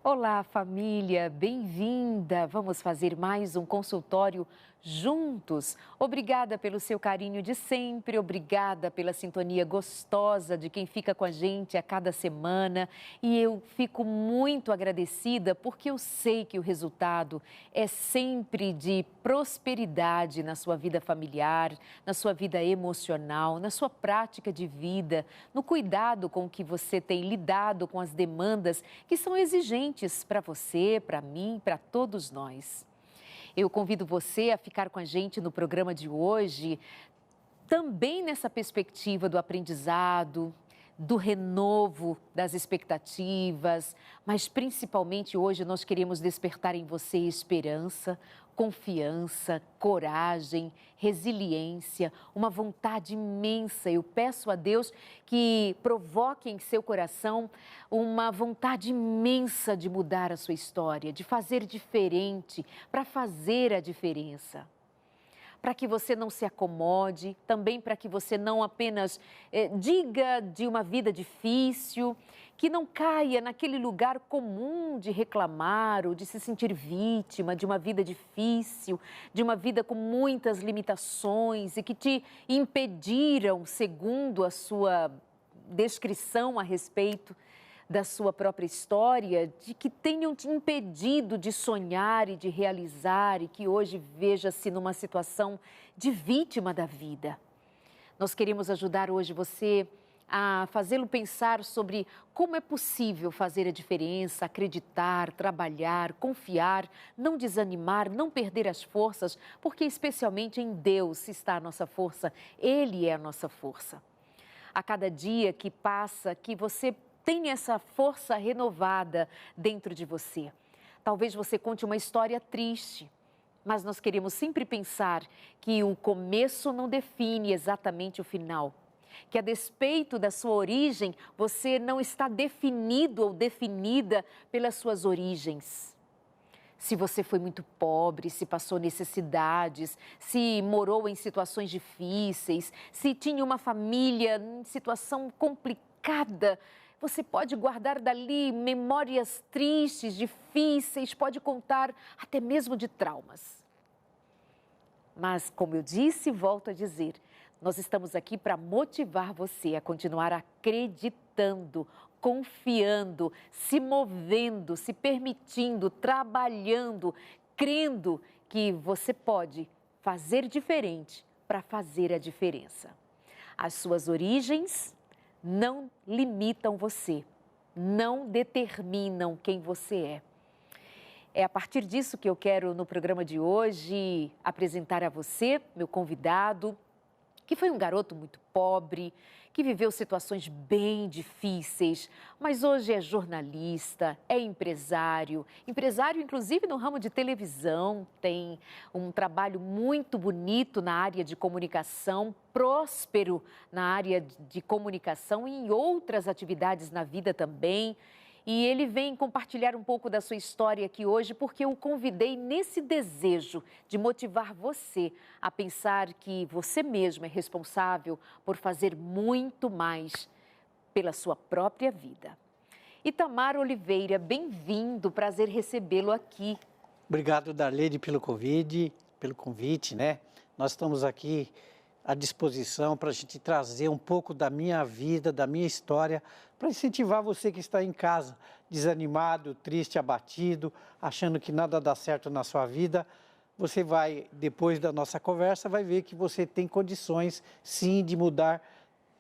Olá, família, bem-vinda! Vamos fazer mais um consultório juntos. Obrigada pelo seu carinho de sempre, obrigada pela sintonia gostosa de quem fica com a gente a cada semana. E eu fico muito agradecida porque eu sei que o resultado é sempre de prosperidade na sua vida familiar, na sua vida emocional, na sua prática de vida, no cuidado com que você tem lidado com as demandas que são exigentes para você, para mim, para todos nós. Eu convido você a ficar com a gente no programa de hoje, também nessa perspectiva do aprendizado, do renovo das expectativas, mas principalmente hoje nós queremos despertar em você esperança, confiança, coragem, resiliência, uma vontade imensa. Eu peço a Deus que provoque em seu coração uma vontade imensa de mudar a sua história, de fazer diferente, para fazer a diferença. Para que você não se acomode, também para que você não apenas diga de uma vida difícil, que não caia naquele lugar comum de reclamar ou de se sentir vítima de uma vida difícil, de uma vida com muitas limitações e que te impediram, segundo a sua descrição a respeito da sua própria história, de que tenham te impedido de sonhar e de realizar e que hoje veja-se numa situação de vítima da vida. Nós queremos ajudar hoje você a fazê-lo pensar sobre como é possível fazer a diferença, acreditar, trabalhar, confiar, não desanimar, não perder as forças, porque especialmente em Deus está a nossa força, Ele é a nossa força. A cada dia que passa, que você tem essa força renovada dentro de você. Talvez você conte uma história triste, mas nós queremos sempre pensar que o começo não define exatamente o final. Que a despeito da sua origem, você não está definido ou definida pelas suas origens. Se você foi muito pobre, se passou necessidades, se morou em situações difíceis, se tinha uma família em situação complicada, você pode guardar dali memórias tristes, difíceis, pode contar até mesmo de traumas. Mas, como eu disse e volto a dizer, nós estamos aqui para motivar você a continuar acreditando, confiando, se movendo, se permitindo, trabalhando, crendo que você pode fazer diferente para fazer a diferença. As suas origens não limitam você, não determinam quem você é. É a partir disso que eu quero, no programa de hoje, apresentar a você, meu convidado, que foi um garoto muito pobre, que viveu situações bem difíceis, mas hoje é jornalista, é empresário inclusive no ramo de televisão, tem um trabalho muito bonito na área de comunicação, próspero na área de comunicação e em outras atividades na vida também. E ele vem compartilhar um pouco da sua história aqui hoje porque eu o convidei nesse desejo de motivar você a pensar que você mesmo é responsável por fazer muito mais pela sua própria vida. Itamar Oliveira, bem-vindo, prazer recebê-lo aqui. Obrigado, Darleide, pelo convite, né? Nós estamos aqui à disposição para a gente trazer um pouco da minha vida, da minha história, para incentivar você que está em casa, desanimado, triste, abatido, achando que nada dá certo na sua vida. Você vai, depois da nossa conversa, vai ver que você tem condições, sim, de mudar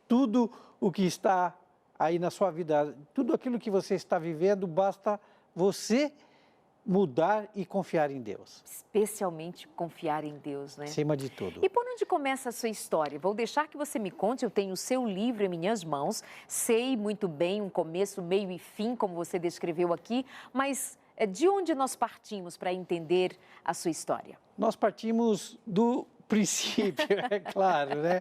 tudo o que está aí na sua vida. Tudo aquilo que você está vivendo, basta você mudar e confiar em Deus. Especialmente confiar em Deus, né? Acima de tudo. E por onde começa a sua história? Vou deixar que você me conte, eu tenho o seu livro em minhas mãos, sei muito bem um começo, meio e fim, como você descreveu aqui, mas de onde nós partimos para entender a sua história? Nós partimos do princípio, é claro, né?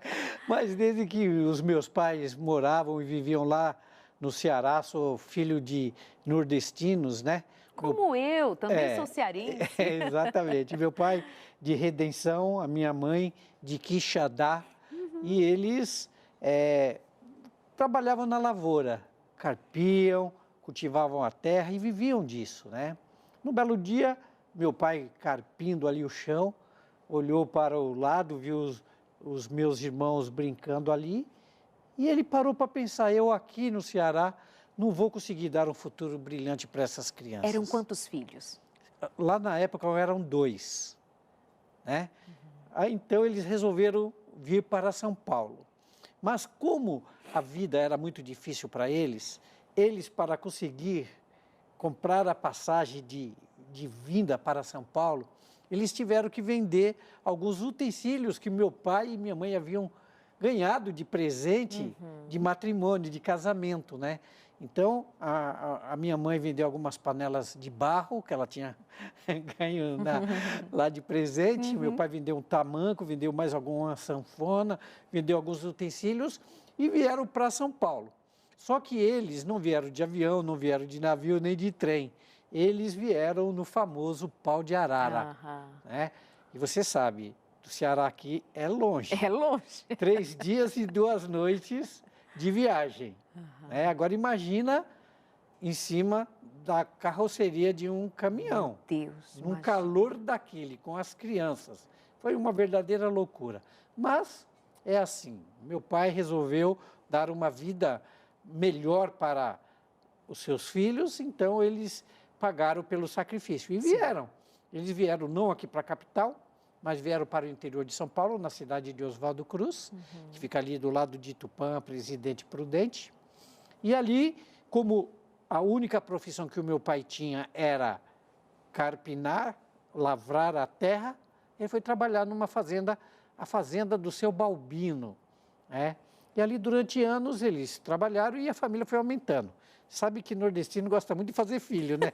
Mas desde que os meus pais moravam e viviam lá no Ceará, sou filho de nordestinos, né? Como eu, também sou cearense. Exatamente. Meu pai de Redenção, a minha mãe de Quixadá. E eles trabalhavam na lavoura, carpiam, cultivavam a terra e viviam disso, né? Num belo dia, meu pai carpindo ali o chão, olhou para o lado, viu os meus irmãos brincando ali, e ele parou para pensar, eu aqui no Ceará não vou conseguir dar um futuro brilhante para essas crianças. Eram quantos filhos? Lá na época eram 2, né? Aí, então eles resolveram vir para São Paulo. Mas como a vida era muito difícil para eles, para conseguir comprar a passagem de vinda para São Paulo, eles tiveram que vender alguns utensílios que meu pai e minha mãe haviam ganhado de presente de matrimônio, de casamento, né? Então, a minha mãe vendeu algumas panelas de barro que ela tinha ganho lá de presente. Meu pai vendeu um tamanco, vendeu mais alguma sanfona, vendeu alguns utensílios e vieram para São Paulo. Só que eles não vieram de avião, não vieram de navio nem de trem. Eles vieram no famoso pau de arara, né? E você sabe, do Ceará aqui é longe. É longe. 3 dias e 2 noites de viagem. Né? Agora imagina em cima da carroceria de um caminhão. Meu Deus. Num calor daquele, com as crianças. Foi uma verdadeira loucura. Mas é assim, meu pai resolveu dar uma vida melhor para os seus filhos, então eles pagaram pelo sacrifício. E vieram. Eles vieram não aqui para a capital, mas vieram para o interior de São Paulo, na cidade de Oswaldo Cruz, que fica ali do lado de Tupã, Presidente Prudente. E ali, como a única profissão que o meu pai tinha era carpinar, lavrar a terra, ele foi trabalhar numa fazenda, a fazenda do seu Balbino, né? E ali, durante anos, eles trabalharam e a família foi aumentando. Sabe que nordestino gosta muito de fazer filho, né?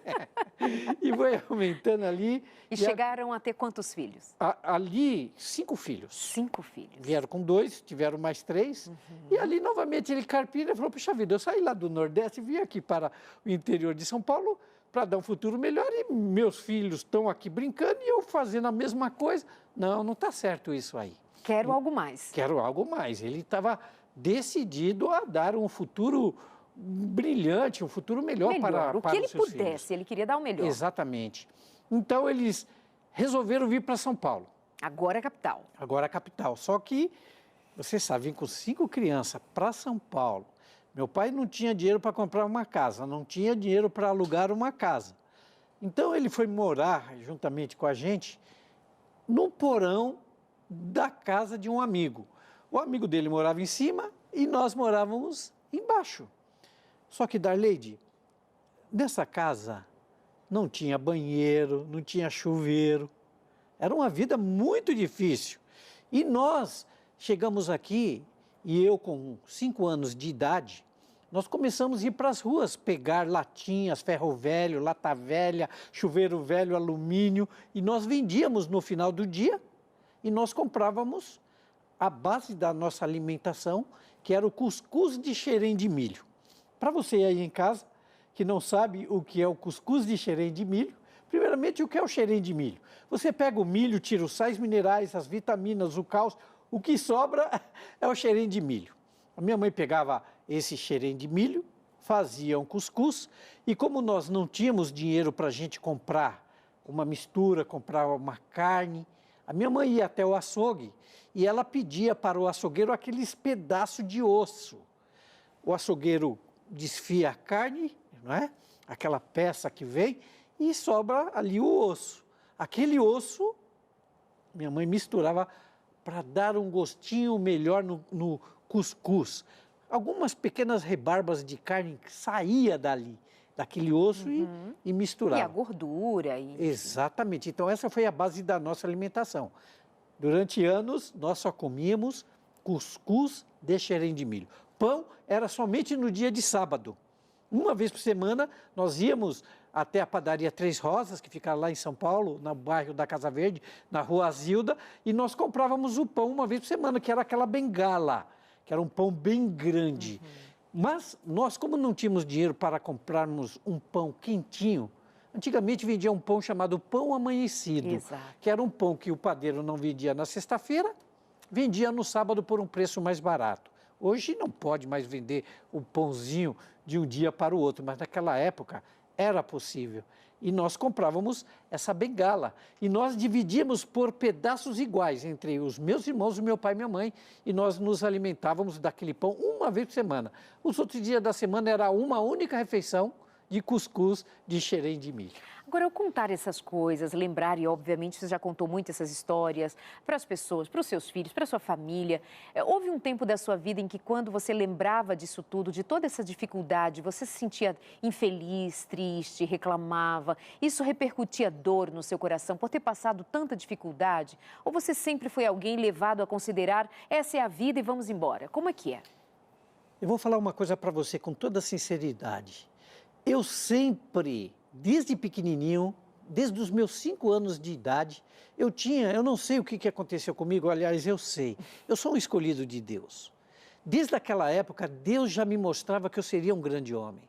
E foi aumentando ali. E chegaram a ter quantos filhos? Ali, 5 filhos. 5 filhos. Vieram com 2, tiveram mais 3. E ali, novamente, ele carpina e falou, puxa vida, eu saí lá do Nordeste e vim aqui para o interior de São Paulo para dar um futuro melhor e meus filhos estão aqui brincando e eu fazendo a mesma coisa. Não está certo isso aí. Quero algo mais. Quero algo mais. Ele estava decidido a dar um futuro brilhante, um futuro melhor para o que ele os seus pudesse, filhos. ele queria dar o melhor. Exatamente. Então, eles resolveram vir para São Paulo. Agora é capital. Agora é capital. Só que, você sabe, vim com 5 crianças para São Paulo. Meu pai não tinha dinheiro para comprar uma casa, não tinha dinheiro para alugar uma casa. Então, ele foi morar, juntamente com a gente, no porão da casa de um amigo. O amigo dele morava em cima e nós morávamos embaixo. Só que, Darleide, nessa casa não tinha banheiro, não tinha chuveiro. Era uma vida muito difícil. E nós chegamos aqui, e eu com 5 anos de idade, nós começamos a ir para as ruas, pegar latinhas, ferro velho, lata velha, chuveiro velho, alumínio, e nós vendíamos no final do dia, e nós comprávamos a base da nossa alimentação, que era o cuscuz de xerém de milho. Para você aí em casa, que não sabe o que é o cuscuz de xerém de milho, primeiramente, o que é o xerém de milho? Você pega o milho, tira os sais minerais, as vitaminas, o cálcio, o que sobra é o xerém de milho. A minha mãe pegava esse xerém de milho, fazia um cuscuz, e como nós não tínhamos dinheiro para a gente comprar uma mistura, comprar uma carne, a minha mãe ia até o açougue e ela pedia para o açougueiro aqueles pedaços de osso. O açougueiro desfia a carne, não é? Aquela peça que vem, e sobra ali o osso. Aquele osso, minha mãe misturava para dar um gostinho melhor no cuscuz. Algumas pequenas rebarbas de carne que saía dali, daquele osso e misturava. E a gordura. Exatamente. Então, essa foi a base da nossa alimentação. Durante anos, nós só comíamos cuscuz de xerém de milho. Pão era somente no dia de sábado. Uma vez por semana, nós íamos até a padaria Três Rosas, que fica lá em São Paulo, no bairro da Casa Verde, na rua Azilda, e nós comprávamos o pão uma vez por semana, que era aquela bengala, que era um pão bem grande. Mas nós, como não tínhamos dinheiro para comprarmos um pão quentinho, antigamente vendia um pão chamado pão amanhecido, que era um pão que o padeiro não vendia na sexta-feira, vendia no sábado por um preço mais barato. Hoje não pode mais vender o pãozinho de um dia para o outro, mas naquela época era possível. E nós comprávamos essa bengala. E nós dividíamos por pedaços iguais entre os meus irmãos, o meu pai e minha mãe. E nós nos alimentávamos daquele pão uma vez por semana. Os outros dias da semana era uma única refeição de cuscuz de xerém de milho. Agora, ao contar essas coisas, lembrar, e obviamente você já contou muito essas histórias para as pessoas, para os seus filhos, para a sua família, houve um tempo da sua vida em que quando você lembrava disso tudo, de toda essa dificuldade, você se sentia infeliz, triste, reclamava, isso repercutia dor no seu coração por ter passado tanta dificuldade? Ou você sempre foi alguém levado a considerar, essa é a vida e vamos embora? Como é que é? Eu vou falar uma coisa para você com toda sinceridade. Eu sempre, desde pequenininho, desde os meus 5 anos de idade, eu não sei o que aconteceu comigo, aliás, eu sei, eu sou um escolhido de Deus. Desde aquela época, Deus já me mostrava que eu seria um grande homem.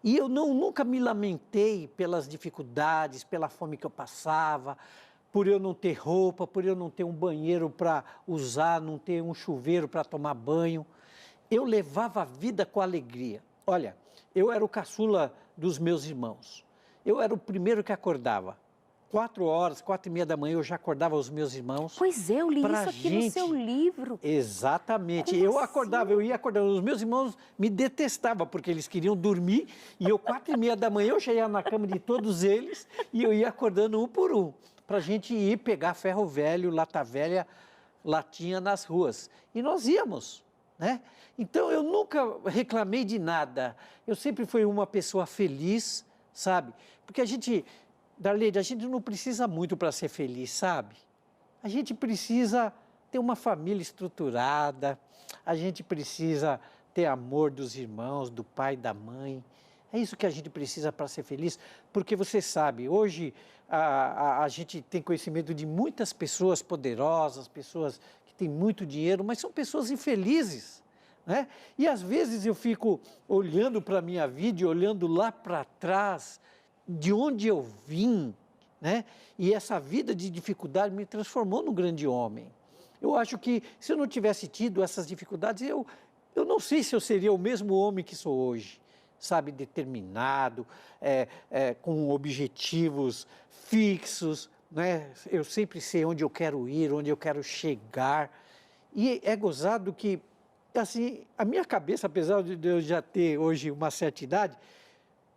E eu nunca me lamentei pelas dificuldades, pela fome que eu passava, por eu não ter roupa, por eu não ter um banheiro para usar, não ter um chuveiro para tomar banho. Eu levava a vida com alegria. Olha, eu era o caçula dos meus irmãos. Eu era o primeiro que acordava. 4 horas, 4h30 da manhã, eu já acordava os meus irmãos. Pois é, eu li isso aqui no seu livro. Exatamente. Como eu assim? acordava, eu ia acordando. Os meus irmãos me detestavam, porque eles queriam dormir. E eu, 4h30 da manhã, eu já ia na cama de todos eles. E eu ia acordando um por um. Para a gente ir pegar ferro velho, lata velha, latinha nas ruas. E nós íamos, né? Então, eu nunca reclamei de nada. Eu sempre fui uma pessoa feliz, sabe? Porque Darleide, a gente não precisa muito para ser feliz, sabe? A gente precisa ter uma família estruturada, a gente precisa ter amor dos irmãos, do pai, da mãe. É isso que a gente precisa para ser feliz, porque você sabe, hoje a gente tem conhecimento de muitas pessoas poderosas, pessoas que têm muito dinheiro, mas são pessoas infelizes, né? E às vezes eu fico olhando para a minha vida e olhando lá para trás, de onde eu vim, né? E essa vida de dificuldade me transformou num grande homem. Eu acho que se eu não tivesse tido essas dificuldades, eu não sei se eu seria o mesmo homem que sou hoje, sabe? Determinado, com objetivos fixos, né? Eu sempre sei onde eu quero ir, onde eu quero chegar. E é gozado que, assim, a minha cabeça, apesar de eu já ter hoje uma certa idade,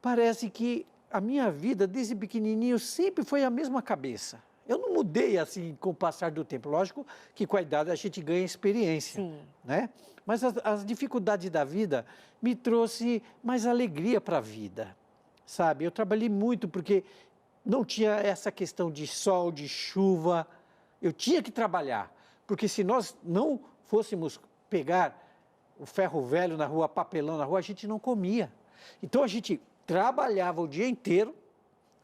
parece que a minha vida, desde pequenininho, sempre foi a mesma cabeça. Eu não mudei assim com o passar do tempo. Lógico que com a idade a gente ganha experiência, Sim. né? Mas as dificuldades da vida me trouxe mais alegria para a vida, sabe? Eu trabalhei muito porque não tinha essa questão de sol, de chuva. Eu tinha que trabalhar, porque se nós não fôssemos pegar o ferro velho na rua, papelão na rua, a gente não comia. Então a gente trabalhava o dia inteiro,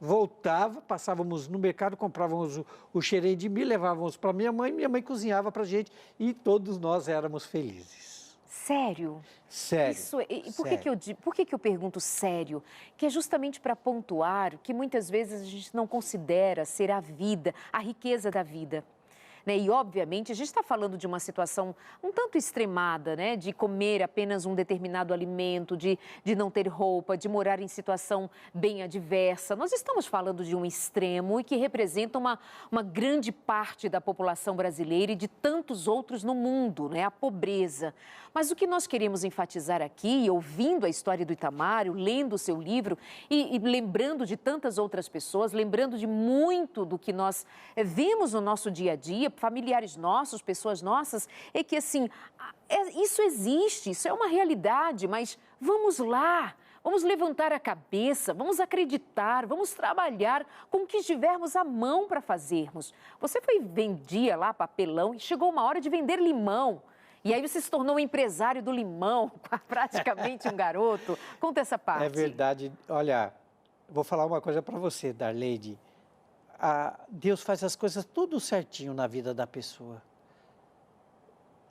voltava, passávamos no mercado, comprávamos o xerém de milho, levávamos para minha mãe cozinhava para a gente e todos nós éramos felizes. Sério? Sério. Isso, e por que eu pergunto sério? Que é justamente para pontuar que muitas vezes a gente não considera ser a vida, a riqueza da vida. Né? E, obviamente, a gente está falando de uma situação um tanto extremada, né? De comer apenas um determinado alimento, de não ter roupa, de morar em situação bem adversa. Nós estamos falando de um extremo e que representa uma grande parte da população brasileira e de tantos outros no mundo, né? A pobreza. Mas o que nós queremos enfatizar aqui, ouvindo a história do Itamar, lendo o seu livro e lembrando de tantas outras pessoas, lembrando de muito do que nós vemos no nosso dia a dia, familiares nossos, pessoas nossas, é que assim, isso existe, isso é uma realidade, mas vamos lá, vamos levantar a cabeça, vamos acreditar, vamos trabalhar com o que estivermos à mão para fazermos. Você vendia lá papelão e chegou uma hora de vender limão. E aí você se tornou um empresário do limão, praticamente um garoto. Conta essa parte. É verdade. Olha, vou falar uma coisa para você, Darleide. Deus faz as coisas tudo certinho na vida da pessoa.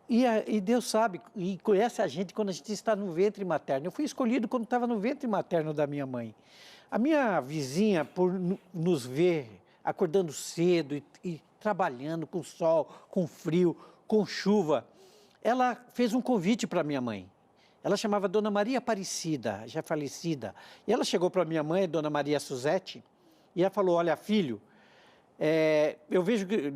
E Deus sabe e conhece a gente quando a gente está no ventre materno. Eu fui escolhido quando estava no ventre materno da minha mãe. A minha vizinha, por nos ver acordando cedo e trabalhando com sol, com frio, com chuva, ela fez um convite para minha mãe. Ela chamava Dona Maria Aparecida, já falecida. E ela chegou para minha mãe, Dona Maria Suzete, e ela falou, olha, filho, eu vejo que,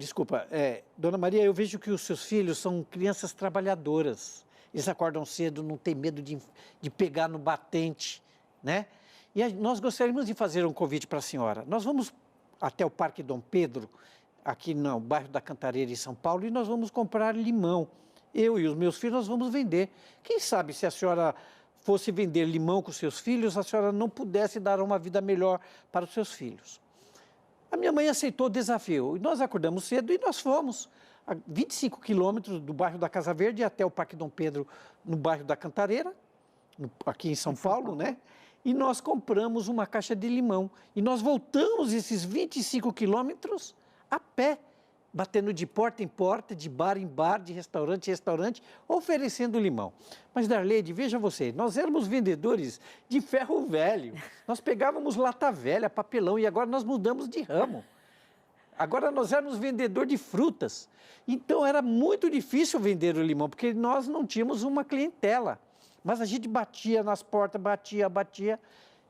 Dona Maria, eu vejo que os seus filhos são crianças trabalhadoras. Eles acordam cedo, não tem medo de pegar no batente, né? E nós gostaríamos de fazer um convite para a senhora. Nós vamos até o Parque Dom Pedro, aqui no bairro da Cantareira, em São Paulo, e nós vamos comprar limão. Eu e os meus filhos, nós vamos vender. Quem sabe se a senhora fosse vender limão com seus filhos, a senhora não pudesse dar uma vida melhor para os seus filhos. A minha mãe aceitou o desafio. E nós acordamos cedo e nós fomos a 25 quilômetros do bairro da Casa Verde até o Parque Dom Pedro, no bairro da Cantareira, aqui em São Paulo, né? E nós compramos uma caixa de limão. E nós voltamos esses 25 quilômetros a pé, batendo de porta em porta, de bar em bar, de restaurante em restaurante, oferecendo limão. Mas, Darleide, veja você, nós éramos vendedores de ferro velho. Nós pegávamos lata velha, papelão, e agora nós mudamos de ramo. Agora nós éramos vendedor de frutas. Então, era muito difícil vender o limão, porque nós não tínhamos uma clientela. Mas a gente batia nas portas, batia,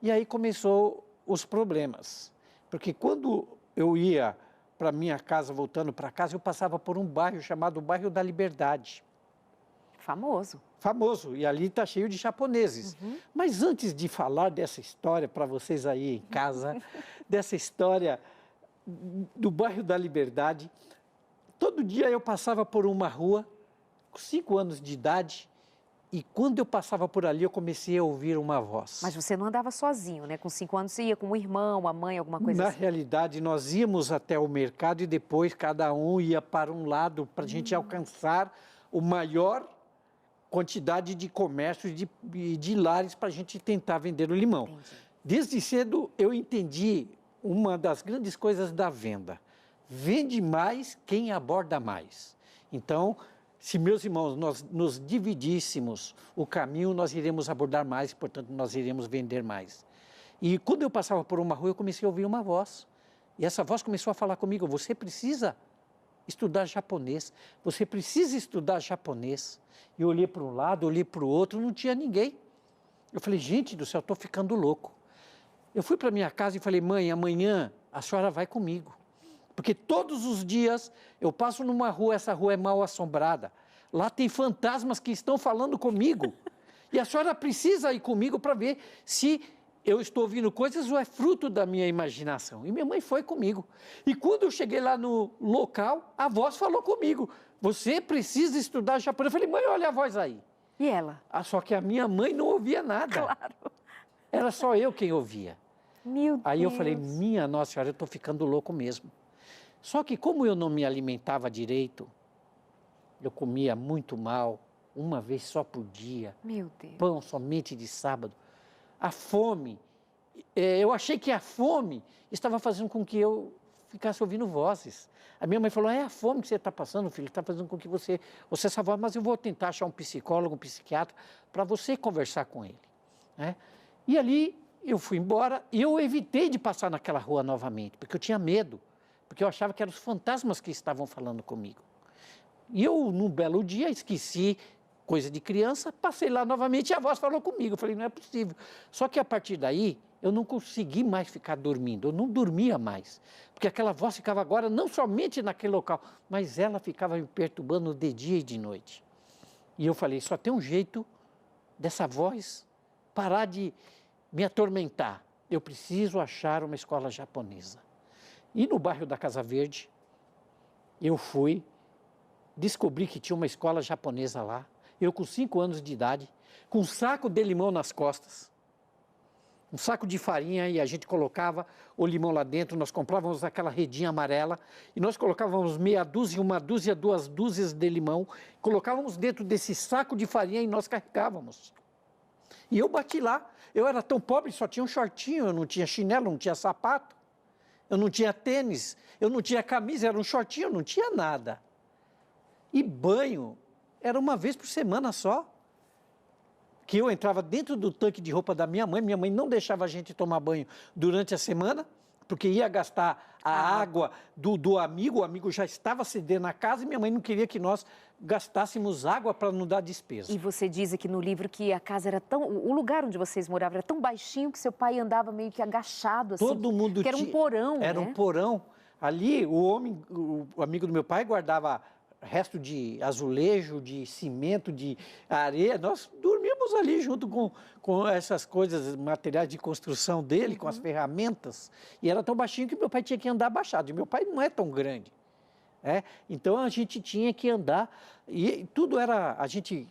e aí começou os problemas. Porque quando eu ia para minha casa, voltando para casa, eu passava por um bairro chamado Bairro da Liberdade. Famoso. Famoso, e ali está cheio de japoneses. Uhum. Mas antes de falar dessa história para vocês aí em casa, dessa história do Bairro da Liberdade, todo dia eu passava por uma rua, com 5 anos de idade, e quando eu passava por ali, eu comecei a ouvir uma voz. Mas você não andava sozinho, né? Com 5 anos você ia com um irmão, uma mãe, alguma coisa assim? Na realidade, nós íamos até o mercado e depois cada um ia para um lado para a gente alcançar o maior quantidade de comércio e de lares para a gente tentar vender o limão. Entendi. Desde cedo eu entendi uma das grandes coisas da venda. Vende mais quem aborda mais. Então, se meus irmãos, nós nos dividíssemos o caminho, nós iremos abordar mais, portanto, nós iremos vender mais. E quando eu passava por uma rua, eu comecei a ouvir uma voz. E essa voz começou a falar comigo, você precisa estudar japonês, você precisa estudar japonês. E eu olhei para um lado, olhei para o outro, não tinha ninguém. Eu falei, gente do céu, estou ficando louco. Eu fui para minha casa e falei, mãe, amanhã a senhora vai comigo. Porque todos os dias eu passo numa rua, essa rua é mal assombrada. Lá tem fantasmas que estão falando comigo. E a senhora precisa ir comigo para ver se eu estou ouvindo coisas ou é fruto da minha imaginação. E minha mãe foi comigo. E quando eu cheguei lá no local, a voz falou comigo. Você precisa estudar japonês. Eu falei, mãe, olha a voz aí. E ela? Só que a minha mãe não ouvia nada. Claro. Era só eu quem ouvia. Meu Deus. Aí eu falei, minha Nossa Senhora, eu estou ficando louco mesmo. Só que como eu não me alimentava direito, eu comia muito mal, uma vez só por dia. Meu Deus. Pão somente de sábado. A fome, eu achei que a fome estava fazendo com que eu ficasse ouvindo vozes. A minha mãe falou, é a fome que você está passando, filho, está fazendo com que você essa voz, mas eu vou tentar achar um psicólogo, um psiquiatra, para você conversar com ele. Né? E ali eu fui embora e eu evitei de passar naquela rua novamente, porque eu tinha medo. Porque eu achava que eram os fantasmas que estavam falando comigo. E eu, num belo dia, esqueci, coisa de criança, passei lá novamente e a voz falou comigo. Eu falei, não é possível. Só que a partir daí, eu não consegui mais ficar dormindo, eu não dormia mais. Porque aquela voz ficava agora não somente naquele local, mas ela ficava me perturbando de dia e de noite. E eu falei, só tem um jeito dessa voz parar de me atormentar. Eu preciso achar uma escola japonesa. E no bairro da Casa Verde, eu fui, descobri que tinha uma escola japonesa lá, eu com 5 anos de idade, com um saco de limão nas costas, um saco de farinha e a gente colocava o limão lá dentro, nós comprávamos aquela redinha amarela e nós colocávamos meia dúzia, 1 dúzia, 2 dúzias de limão, colocávamos dentro desse saco de farinha e nós carregávamos. E eu bati lá, eu era tão pobre, só tinha um shortinho, eu não tinha chinelo, não tinha sapato. Eu não tinha tênis, eu não tinha camisa, era um shortinho, eu não tinha nada. E banho era uma vez por semana só. Que eu entrava dentro do tanque de roupa da minha mãe não deixava a gente tomar banho durante a semana, porque ia gastar a água do amigo, o amigo já estava cedendo a casa e minha mãe não queria que nós gastássemos água para não dar despesa. E você diz aqui no livro que a casa era tão... O lugar onde vocês moravam era tão baixinho que seu pai andava meio que agachado, assim. Todo mundo que era um porão, Era um porão. Ali, o amigo do meu pai guardava resto de azulejo, de cimento, de areia. Nós dormíamos ali junto com essas coisas, materiais de construção dele, com as ferramentas. E era tão baixinho que meu pai tinha que andar abaixado. E meu pai não é tão grande. Então a gente tinha que andar. E tudo era... A gente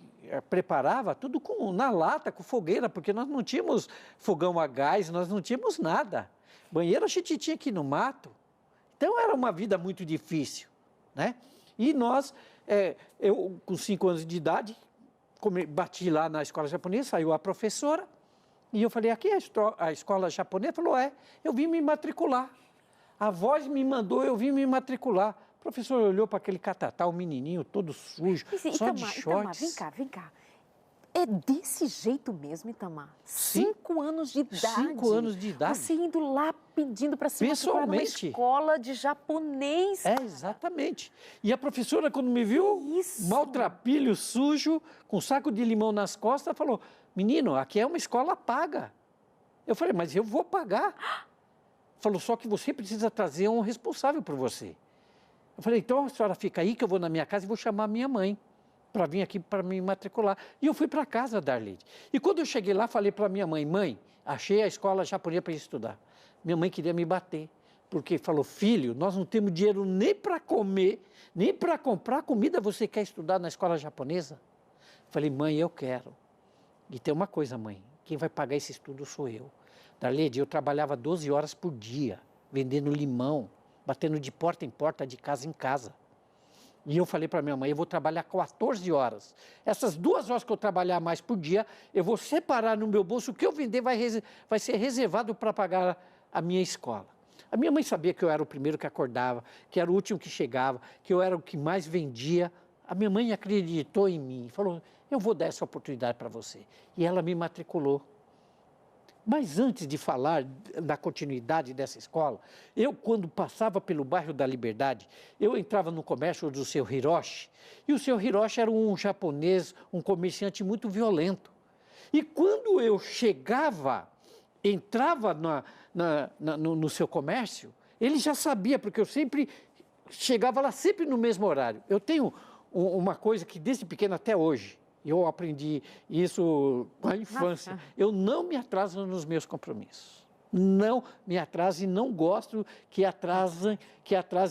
preparava tudo na lata, com fogueira, porque nós não tínhamos fogão a gás, nós não tínhamos nada. Banheiro a gente tinha que ir no mato. Então era uma vida muito difícil, né? E nós, eu com 5 anos de idade, bati lá na escola japonesa, saiu a professora, e eu falei, aqui é a escola japonesa? Falou, eu vim me matricular. A voz me mandou, eu vim me matricular. O professor olhou para aquele catatá, o menininho todo sujo, só de shorts. Itamar, vem cá. É desse jeito mesmo, Itamar? 5 anos de idade. 5 anos de idade. Você indo lá pedindo para se matricular numa escola de japonês. Exatamente. E a professora, quando me viu, maltrapilho, sujo, com um saco de limão nas costas, falou, menino, aqui é uma escola paga. Eu falei, mas eu vou pagar. Falou, só que você precisa trazer um responsável por você. Eu falei, então a senhora fica aí que eu vou na minha casa e vou chamar a minha mãe para vir aqui para me matricular. E eu fui para casa da Arleide. E quando eu cheguei lá, falei para minha mãe, mãe, achei a escola japonesa para estudar. Minha mãe queria me bater, porque falou, filho, nós não temos dinheiro nem para comer, nem para comprar comida, você quer estudar na escola japonesa? Falei, mãe, eu quero. E tem uma coisa, mãe, quem vai pagar esse estudo sou eu. Darleide, eu trabalhava 12 horas por dia, vendendo limão, batendo de porta em porta, de casa em casa. E eu falei para minha mãe, eu vou trabalhar 14 horas. Essas 2 horas que eu trabalhar mais por dia, eu vou separar no meu bolso, o que eu vender vai ser reservado para pagar a minha escola. A minha mãe sabia que eu era o primeiro que acordava, que era o último que chegava, que eu era o que mais vendia. A minha mãe acreditou em mim, falou, eu vou dar essa oportunidade para você. E ela me matriculou. Mas antes de falar da continuidade dessa escola, eu, quando passava pelo bairro da Liberdade, eu entrava no comércio do seu Hiroshi, e o seu Hiroshi era um japonês, um comerciante muito violento. E quando eu chegava, entrava no seu comércio, ele já sabia, porque eu sempre chegava lá sempre no mesmo horário. Eu tenho uma coisa que desde pequeno até hoje, eu aprendi isso com a infância. Eu não me atraso nos meus compromissos. Não me atraso e não gosto que atrasem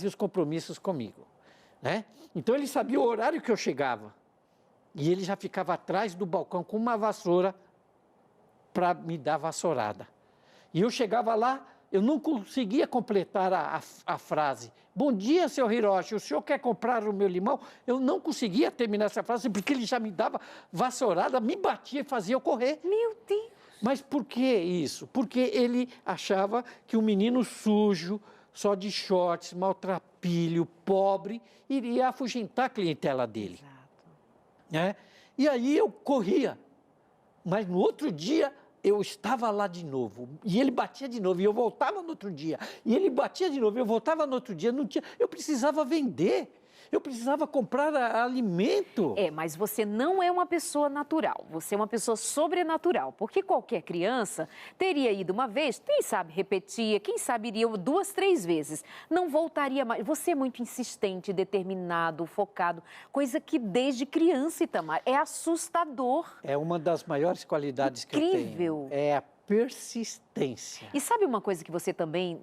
os compromissos comigo. Né? Então, ele sabia o horário que eu chegava. E ele já ficava atrás do balcão com uma vassoura para me dar vassourada. E eu chegava lá, eu não conseguia completar a frase. Bom dia, seu Hiroshi, o senhor quer comprar o meu limão? Eu não conseguia terminar essa frase porque ele já me dava vassourada, me batia e fazia eu correr. Meu Deus! Mas por que isso? Porque ele achava que um menino sujo, só de shorts, maltrapilho, pobre, iria afugentar a clientela dele. Exato. E aí eu corria. Mas no outro dia eu estava lá de novo, e ele batia de novo, e eu voltava no outro dia, e ele batia de novo, e eu voltava no outro dia, eu precisava vender, eu precisava comprar alimento. Mas você não é uma pessoa natural, você é uma pessoa sobrenatural, porque qualquer criança teria ido uma vez, quem sabe repetia, quem sabe iria 2, 3 vezes, não voltaria mais. Você é muito insistente, determinado, focado, coisa que desde criança, Itamar, é assustador. É uma das maiores qualidades que eu tenho. Incrível. É a persistência. E sabe uma coisa que você também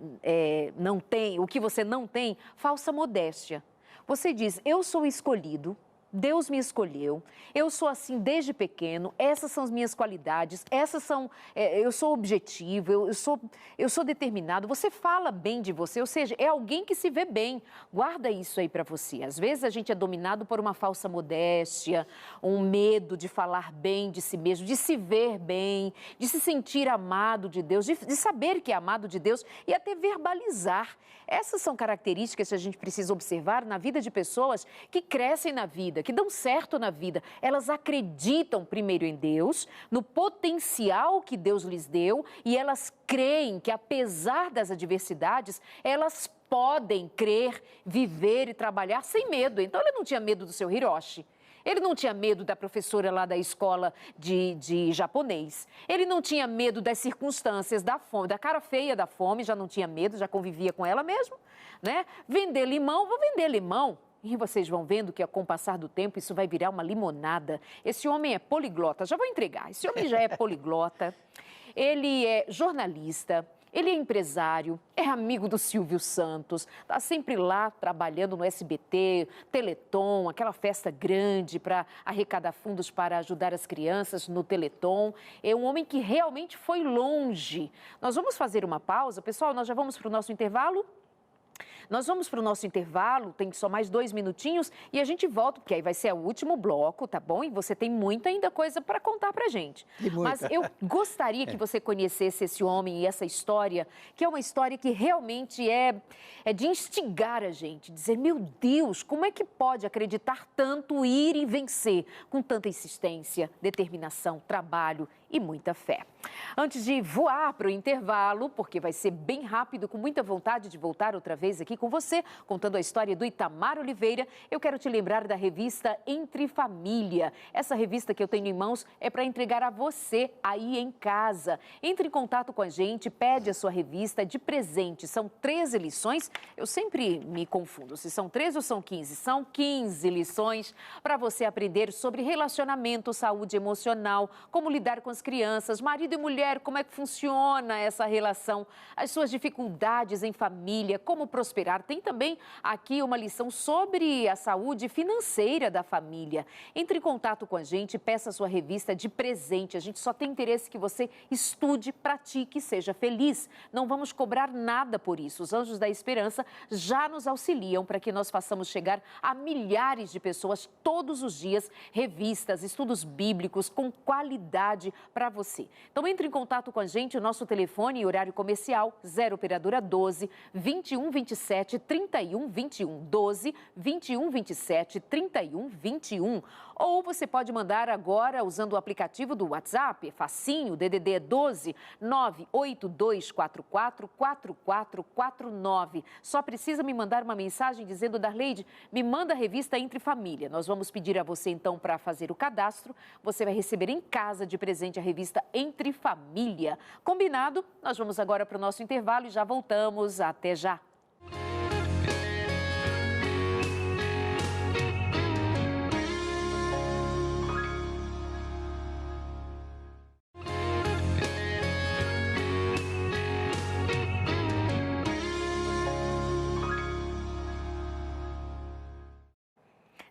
não tem, o que você não tem? Falsa modéstia. Você diz, eu sou escolhido, Deus me escolheu, eu sou assim desde pequeno, essas são as minhas qualidades, eu sou objetivo, eu sou determinado. Você fala bem de você, ou seja, é alguém que se vê bem. Guarda isso aí para você. Às vezes a gente é dominado por uma falsa modéstia, um medo de falar bem de si mesmo, de se ver bem, de se sentir amado de Deus, de saber que é amado de Deus e até verbalizar. Essas são características que a gente precisa observar na vida de pessoas que crescem na vida, vida, que dão certo na vida, elas acreditam primeiro em Deus, no potencial que Deus lhes deu e elas creem que, apesar das adversidades, elas podem crer, viver e trabalhar sem medo. Então, ele não tinha medo do seu Hiroshi. Ele não tinha medo da professora lá da escola de japonês. Ele não tinha medo das circunstâncias da fome, da cara feia da fome, já não tinha medo, já convivia com ela mesmo, né? Vender limão, vou vender limão. E vocês vão vendo que, com o passar do tempo, isso vai virar uma limonada. Esse homem é poliglota, já vou entregar. Esse homem já é poliglota, ele é jornalista, ele é empresário, é amigo do Silvio Santos, está sempre lá trabalhando no SBT, Teleton, aquela festa grande para arrecadar fundos para ajudar as crianças no Teleton. É um homem que realmente foi longe. Nós vamos fazer uma pausa, pessoal, nós já vamos para o nosso intervalo. Nós vamos para o nosso intervalo, tem só mais 2 minutinhos e a gente volta, porque aí vai ser o último bloco, tá bom? E você tem muita ainda coisa para contar para a gente. Mas eu gostaria que você conhecesse esse homem e essa história, que é uma história que realmente é de instigar a gente, dizer, meu Deus, como é que pode acreditar tanto, ir e vencer com tanta insistência, determinação, trabalho e muita fé. Antes de voar para o intervalo, porque vai ser bem rápido, com muita vontade de voltar outra vez aqui com você, contando a história do Itamar Oliveira, eu quero te lembrar da revista Entre Família. Essa revista que eu tenho em mãos é para entregar a você aí em casa. Entre em contato com a gente, pede a sua revista de presente. São 13 lições, eu sempre me confundo se são 13 ou são 15. São 15 lições para você aprender sobre relacionamento, saúde emocional, como lidar com as crianças, marido e mulher, como é que funciona essa relação, as suas dificuldades em família, como prosperar. Tem também aqui uma lição sobre a saúde financeira da família. Entre em contato com a gente, peça a sua revista de presente. A gente só tem interesse que você estude, pratique e seja feliz. Não vamos cobrar nada por isso. Os Anjos da Esperança já nos auxiliam para que nós façamos chegar a milhares de pessoas todos os dias, revistas, estudos bíblicos com qualidade para você. Então, entre em contato com a gente, o nosso telefone e horário comercial, 0 operadora 12 21 27 31 21, 12 21 27 31 21. Ou você pode mandar agora usando o aplicativo do WhatsApp, é facinho, DDD 12 98244 4449. Só precisa me mandar uma mensagem dizendo, Darleide, me manda a revista Entre Família. Nós vamos pedir a você então para fazer o cadastro. Você vai receber em casa de presente a revista Entre Família. Combinado? Nós vamos agora para o nosso intervalo e já voltamos. Até já!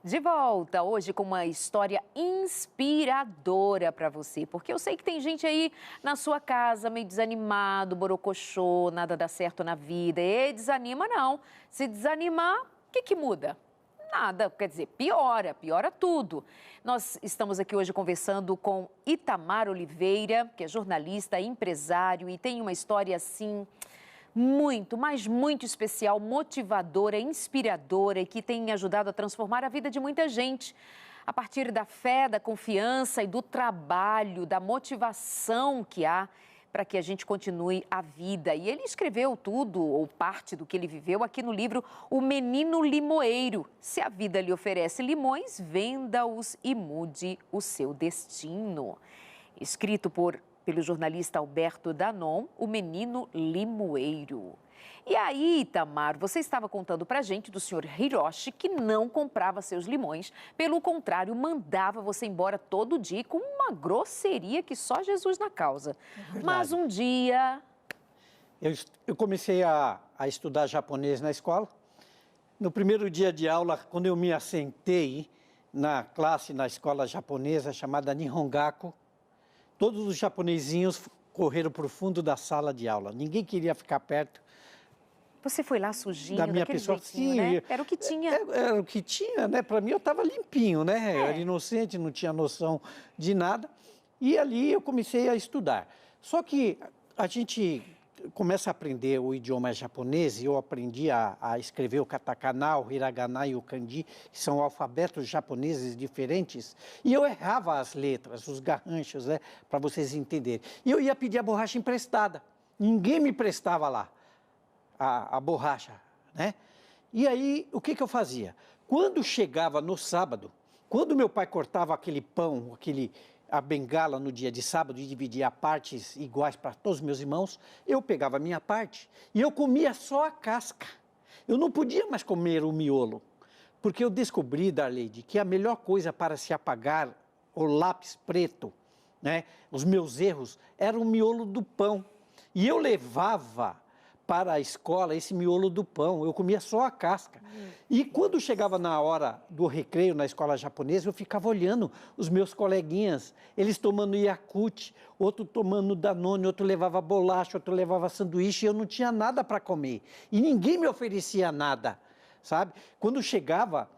De volta hoje com uma história inspiradora para você, porque eu sei que tem gente aí na sua casa meio desanimado, borocochô, nada dá certo na vida. E desanima não. Se desanimar, o que muda? Nada, quer dizer, piora tudo. Nós estamos aqui hoje conversando com Itamar Oliveira, que é jornalista, empresário e tem uma história assim muito, mas muito especial, motivadora, inspiradora e que tem ajudado a transformar a vida de muita gente. A partir da fé, da confiança e do trabalho, da motivação que há para que a gente continue a vida. E ele escreveu tudo, ou parte do que ele viveu, aqui no livro O Menino Limoeiro. Se a vida lhe oferece limões, venda-os e mude o seu destino. Escrito pelo jornalista Alberto Danon, O Menino Limoeiro. E aí, Itamar, você estava contando pra gente do senhor Hiroshi que não comprava seus limões, pelo contrário, mandava você embora todo dia com uma grosseria que só Jesus na causa. Mas um dia... Eu comecei a estudar japonês na escola. No primeiro dia de aula, quando eu me assentei na classe, na escola japonesa chamada Nihongaku, todos os japonesinhos correram para o fundo da sala de aula. Ninguém queria ficar perto. Você foi lá sujinho, da minha pessoa, jeitinho, sim, né? Era o que tinha. Era o que tinha, né? Para mim, eu estava limpinho, né? Eu era É. inocente, não tinha noção de nada. E ali eu comecei a estudar. Só que a gente começa a aprender o idioma japonês, e eu aprendi a escrever o katakana, o hiragana e o kanji, que são alfabetos japoneses diferentes, e eu errava as letras, os garranchos, né, para vocês entenderem. E eu ia pedir a borracha emprestada. Ninguém me prestava lá a borracha, né? E aí, o que eu fazia? Quando chegava no sábado, quando meu pai cortava aquele pão, a bengala no dia de sábado e dividia partes iguais para todos os meus irmãos, eu pegava a minha parte e eu comia só a casca. Eu não podia mais comer o miolo, porque eu descobri, Darleide, que a melhor coisa para se apagar o lápis preto, né, os meus erros, era o miolo do pão. E eu levava para a escola esse miolo do pão, eu comia só a casca. E quando chegava na hora do recreio na escola japonesa, eu ficava olhando os meus coleguinhas, eles tomando Yakult, outro tomando Danone, outro levava bolacha, outro levava sanduíche, e eu não tinha nada para comer. E ninguém me oferecia nada, sabe? Quando chegava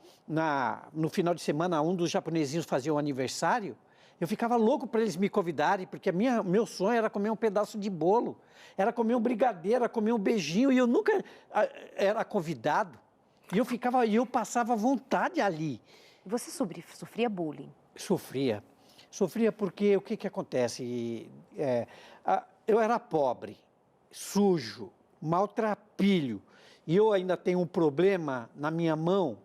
no final de semana, um dos japonesinhos fazia um aniversário, eu ficava louco para eles me convidarem, porque meu sonho era comer um pedaço de bolo, era comer um brigadeiro, era comer um beijinho, e eu nunca era convidado. E eu passava vontade ali. Você sofria bullying? Sofria. Sofria porque o que acontece? Eu era pobre, sujo, maltrapilho, e eu ainda tenho um problema na minha mão,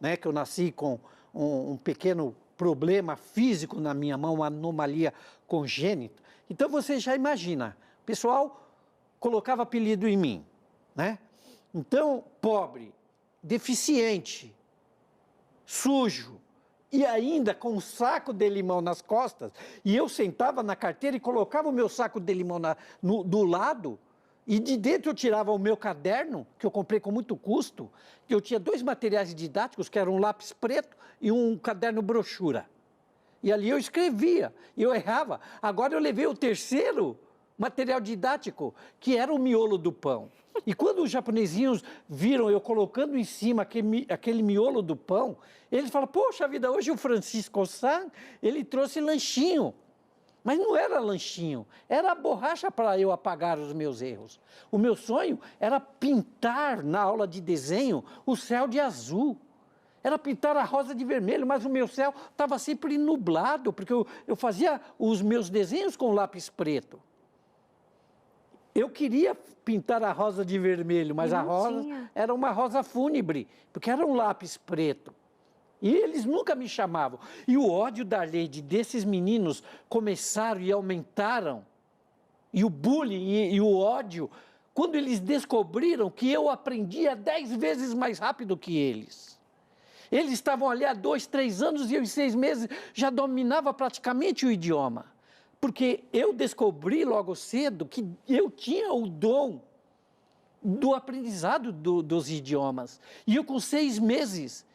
né, que eu nasci com um pequeno problema físico na minha mão, uma anomalia congênita. Então você já imagina, o pessoal colocava apelido em mim, né? Então, pobre, deficiente, sujo, e ainda com um saco de limão nas costas, e eu sentava na carteira e colocava o meu saco de limão do lado, e de dentro eu tirava o meu caderno, que eu comprei com muito custo, que eu tinha 2 materiais didáticos, que eram um lápis preto e um caderno brochura. E ali eu escrevia, e eu errava. Agora eu levei o 3º material didático, que era o miolo do pão. E quando os japonesinhos viram eu colocando em cima aquele miolo do pão, eles falaram, poxa vida, hoje o Francisco-san, ele trouxe lanchinho. Mas não era lanchinho, era a borracha para eu apagar os meus erros. O meu sonho era pintar na aula de desenho o céu de azul. Era pintar a rosa de vermelho, mas o meu céu estava sempre nublado, porque eu fazia os meus desenhos com lápis preto. Eu queria pintar a rosa de vermelho, mas a rosa era uma rosa fúnebre, porque era um lápis preto. E eles nunca me chamavam. E o ódio da Darleide desses meninos começaram e aumentaram. E o bullying e o ódio, quando eles descobriram que eu aprendia 10 vezes mais rápido que eles. Eles estavam ali há 2, 3 anos e eu em 6 meses já dominava praticamente o idioma. Porque eu descobri logo cedo que eu tinha o dom do aprendizado dos idiomas. E eu com 6 meses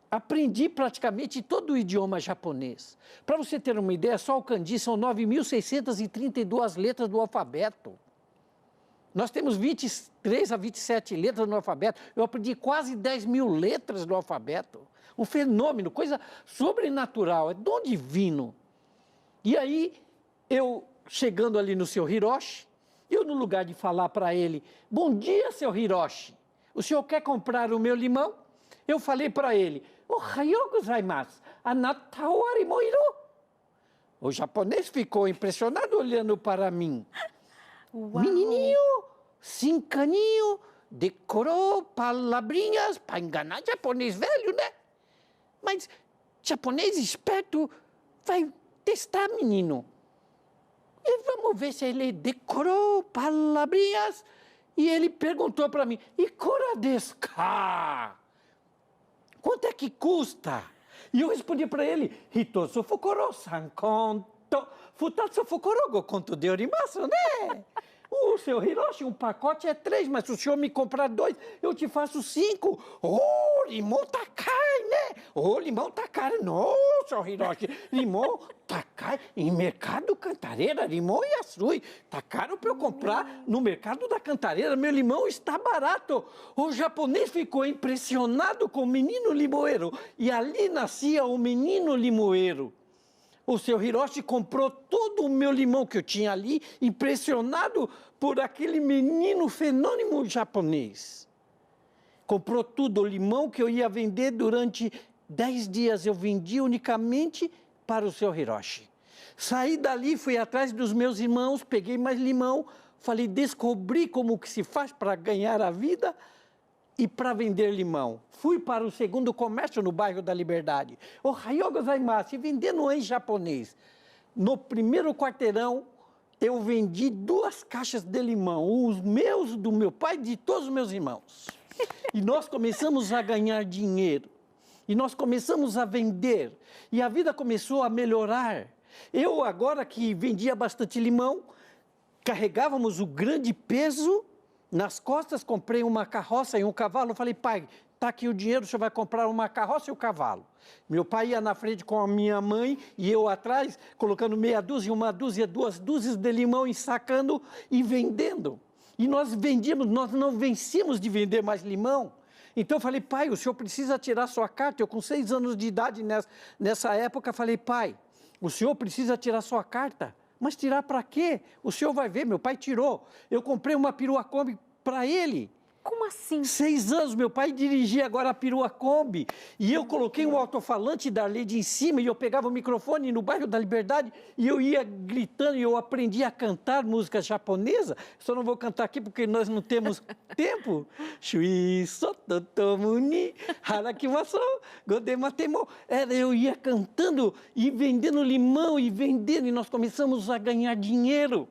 aprendi praticamente todo o idioma japonês. Para você ter uma ideia, só o kanji são 9.632 letras do alfabeto. Nós temos 23 a 27 letras no alfabeto. Eu aprendi quase 10.000 letras do alfabeto. Um fenômeno, coisa sobrenatural, é dom divino. E aí, eu chegando ali no seu Hiroshi, eu no lugar de falar para ele, bom dia, seu Hiroshi, o senhor quer comprar o meu limão? Eu falei para ele, ohayou gozaimasu, anata o arimoiro. O japonês ficou impressionado olhando para mim. Uau. Menininho, 5 aninhos, decorou palavrinhas para enganar japonês velho, né? Mas japonês esperto vai testar, menino. E vamos ver se ele decorou palavrinhas. E ele perguntou para mim, ikura desu ka? Quanto é que custa? E eu respondi para ele, hitotsu fukuro 3 konto, futatsu fukuro 5 konto de orimasu, né? O seu Hiroshi, um pacote é 3, mas se o senhor me comprar 2, eu te faço 5. Oh, limão tá caro, né? Oh, limão tá caro. Não, seu Hiroshi, limão tá caro. Em mercado Cantareira, limão e açúcar. Tá caro para eu comprar no mercado da Cantareira. Meu limão está barato. O japonês ficou impressionado com o menino limoeiro. E ali nascia o menino limoeiro. O seu Hiroshi comprou todo o meu limão que eu tinha ali, impressionado por aquele menino fenômeno japonês. Comprou tudo, o limão que eu ia vender durante 10 dias, eu vendi unicamente para o seu Hiroshi. Saí dali, fui atrás dos meus irmãos, peguei mais limão, falei, descobri como que se faz para ganhar a vida e para vender limão. Fui para o segundo comércio no bairro da Liberdade. Ohayou gozaimasu, vendendo em japonês. No primeiro quarteirão, eu vendi 2 caixas de limão, os meus, do meu pai e de todos os meus irmãos. E nós começamos a ganhar dinheiro. E nós começamos a vender. E a vida começou a melhorar. Eu, agora que vendia bastante limão, carregávamos o grande peso nas costas, comprei uma carroça e um cavalo. Falei, pai, está aqui o dinheiro, o senhor vai comprar uma carroça e um cavalo. Meu pai ia na frente com a minha mãe e eu atrás, colocando meia dúzia, uma dúzia, 2 dúzias de limão, ensacando e vendendo. E nós vendíamos, nós não vencíamos de vender mais limão. Então eu falei, pai, o senhor precisa tirar sua carta. Eu com 6 anos de idade nessa época, falei, pai, o senhor precisa tirar sua carta. Mas tirar para quê? O senhor vai ver, meu pai tirou. Eu comprei uma perua Kombi para ele. Como assim? 6 anos, meu pai dirigia agora a perua Kombi. E eu coloquei um alto-falante da Lady em cima e eu pegava o microfone no bairro da Liberdade e eu ia gritando e eu aprendi a cantar música japonesa. Só não vou cantar aqui porque nós não temos tempo. Shui sototomuni harakimasu godematemo. Eu ia cantando e vendendo limão e vendendo e nós começamos a ganhar dinheiro.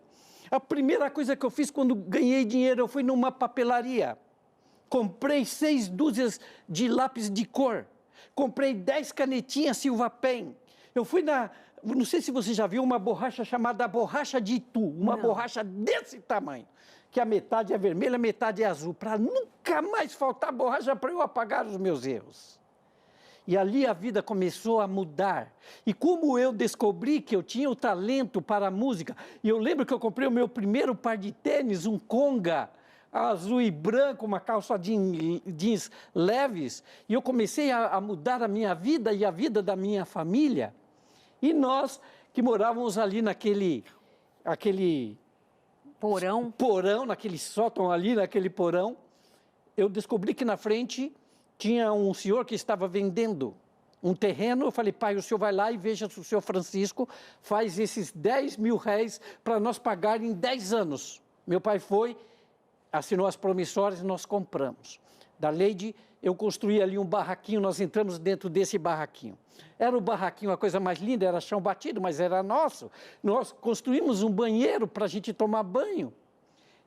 A primeira coisa que eu fiz quando ganhei dinheiro, eu fui numa papelaria. Comprei 6 dúzias de lápis de cor. Comprei 10 canetinhas Silva Pen. Eu fui não sei se você já viu uma borracha chamada borracha de Itu. Uma borracha desse tamanho. Que a metade é vermelha, a metade é azul. Para nunca mais faltar borracha para eu apagar os meus erros. E ali a vida começou a mudar. E como eu descobri que eu tinha o talento para a música, e eu lembro que eu comprei o meu primeiro par de tênis, um Conga, azul e branco, uma calça jeans leves, e eu comecei a mudar a minha vida e a vida da minha família. E nós que morávamos ali naquele porão, naquele sótão ali, naquele porão, eu descobri que na frente tinha um senhor que estava vendendo um terreno. Eu falei, pai, o senhor vai lá e veja se o senhor Francisco faz esses 10 mil réis para nós pagar em 10 anos. Meu pai foi, assinou as promissórias e nós compramos. Da Lady, eu construí ali um barraquinho, nós entramos dentro desse barraquinho. Era o barraquinho, a coisa mais linda, era chão batido, mas era nosso. Nós construímos um banheiro para a gente tomar banho.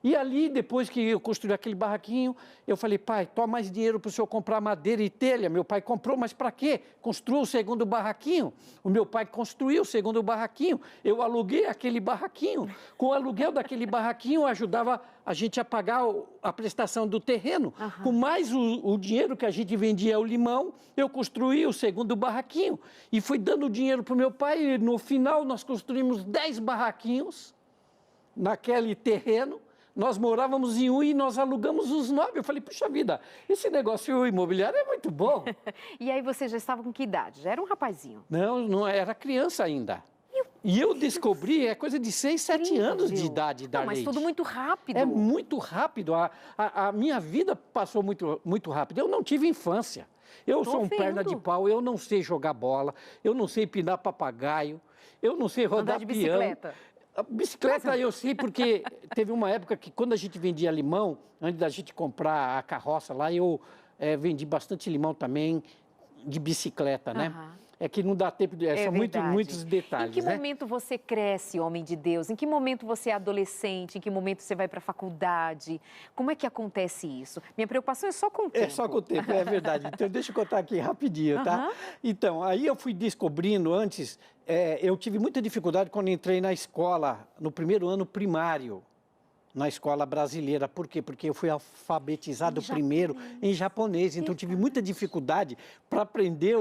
E ali, depois que eu construí aquele barraquinho, eu falei, pai, toma mais dinheiro para o senhor comprar madeira e telha. Meu pai comprou, mas para quê? Construiu o segundo barraquinho. O meu pai construiu o segundo barraquinho. Eu aluguei aquele barraquinho. Com o aluguel daquele barraquinho, ajudava a gente a pagar a prestação do terreno. Uhum. Com mais o dinheiro que a gente vendia o limão, eu construí o segundo barraquinho. E fui dando dinheiro para o meu pai. E no final, nós construímos 10 barraquinhos naquele terreno. Nós morávamos em um e nós alugamos os 9. Eu falei, puxa vida, esse negócio imobiliário é muito bom. E aí você já estava com que idade? Já era um rapazinho? Não era criança ainda. E eu descobri, é coisa de 6, 7 anos de idade da Mas Lady. tudo muito rápido. É muito rápido. A minha vida passou muito, muito rápido. Eu não tive infância. Eu sou um perna de pau, eu não sei jogar bola, eu não sei pinar papagaio, eu não sei rodar andar de bicicleta. Piano. A bicicleta eu sei porque teve uma época que quando a gente vendia limão, antes da gente comprar a carroça lá, eu vendi bastante limão também de bicicleta, né? Uhum. É que não dá tempo, são muitos detalhes. Em que momento você cresce, homem de Deus? Em que momento você é adolescente? Em que momento você vai para a faculdade? Como é que acontece isso? Minha preocupação é só com o tempo. É só com o tempo, é verdade. Então, deixa eu contar aqui rapidinho, tá? Então, aí eu fui descobrindo antes, eu tive muita dificuldade quando entrei na escola, no primeiro ano primário, na escola brasileira. Por quê? Porque eu fui alfabetizado primeiro em japonês, então tive muita dificuldade para aprender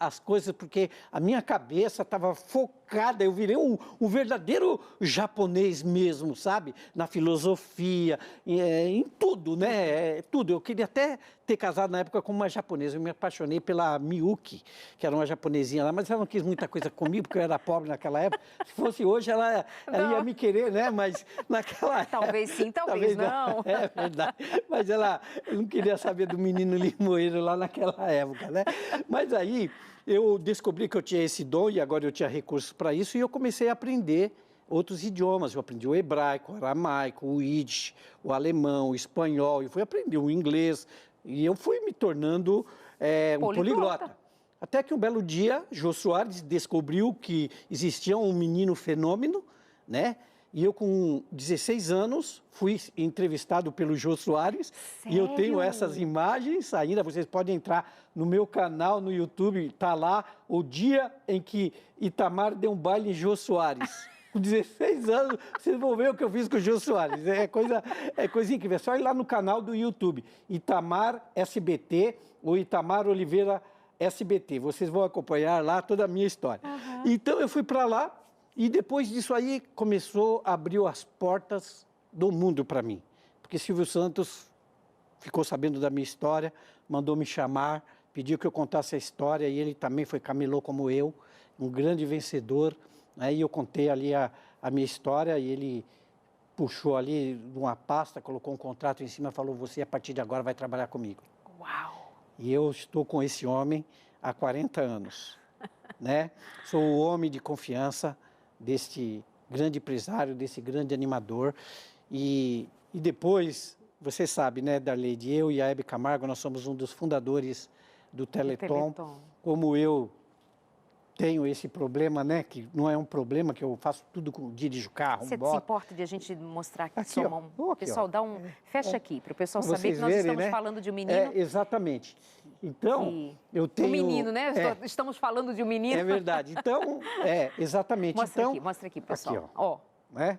as coisas, porque a minha cabeça estava focada, eu virei um verdadeiro japonês mesmo, sabe? Na filosofia, em tudo, né? Tudo. Eu queria até ter casado na época com uma japonesa. Eu me apaixonei pela Miyuki, que era uma japonesinha lá, mas ela não quis muita coisa comigo, porque eu era pobre naquela época. Se fosse hoje, ela ia me querer, né? Mas naquela época... Talvez sim, talvez não. É verdade. Mas ela não queria saber do menino limoeiro lá naquela época, né? Mas aí eu descobri que eu tinha esse dom e agora eu tinha recursos para isso e eu comecei a aprender outros idiomas. Eu aprendi o hebraico, o aramaico, o yiddish, o alemão, o espanhol, e fui aprender o inglês. E eu fui me tornando um poliglota. Até que um belo dia, Jô Soares descobriu que existia um menino fenômeno, né? E eu, com 16 anos, fui entrevistado pelo Jô Soares. Sério? E eu tenho essas imagens ainda. Vocês podem entrar no meu canal no YouTube. Está lá o dia em que Itamar deu um baile em Jô Soares. Com 16 anos, vocês vão ver o que eu fiz com o Jô Soares. É coisa incrível. É só ir lá no canal do YouTube. Itamar SBT ou Itamar Oliveira SBT. Vocês vão acompanhar lá toda a minha história. Uhum. Então, eu fui para lá. E depois disso aí, abriu as portas do mundo para mim. Porque Silvio Santos ficou sabendo da minha história, mandou me chamar, pediu que eu contasse a história, e ele também foi camelô como eu, um grande vencedor. Aí eu contei ali a minha história, e ele puxou ali uma pasta, colocou um contrato em cima e falou: você, a partir de agora, vai trabalhar comigo. Uau! E eu estou com esse homem há 40 anos, né? Sou o homem de confiança deste grande empresário, desse grande animador. E depois, você sabe, né, Darleide, eu e a Hebe Camargo, nós somos um dos fundadores do Teleton. Como eu tenho esse problema, né, que não é um problema, que eu faço tudo, dirijo carro, Você se importa de a gente mostrar aqui sua mão? Pessoal, dá um... Fecha aqui, para o pessoal saber que nós estamos falando de um menino. Exatamente. Então, eu tenho... Um menino, né? Estamos falando de um menino. É verdade. Então, exatamente. Mostra aqui, pessoal. Aqui, ó. Né?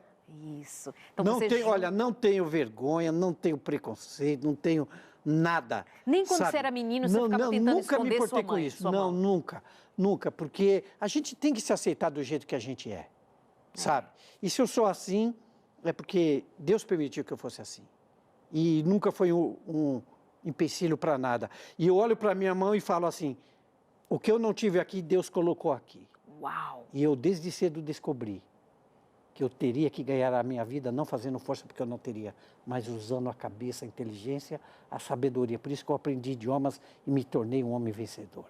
Isso. Então, olha, não tenho vergonha, não tenho preconceito, não tenho nada. Nem quando você era menino, você ficava tentando esconder sua mãe? Nunca me importei com isso. Não, nunca. Porque a gente tem que se aceitar do jeito que a gente é, sabe? E se eu sou assim, é porque Deus permitiu que eu fosse assim. E nunca foi um empecilho para nada. E eu olho para minha mão e falo assim: o que eu não tive aqui, Deus colocou aqui. Uau! E eu desde cedo descobri que eu teria que ganhar a minha vida não fazendo força, porque eu não teria, mas usando a cabeça, a inteligência, a sabedoria. Por isso que eu aprendi idiomas e me tornei um homem vencedor.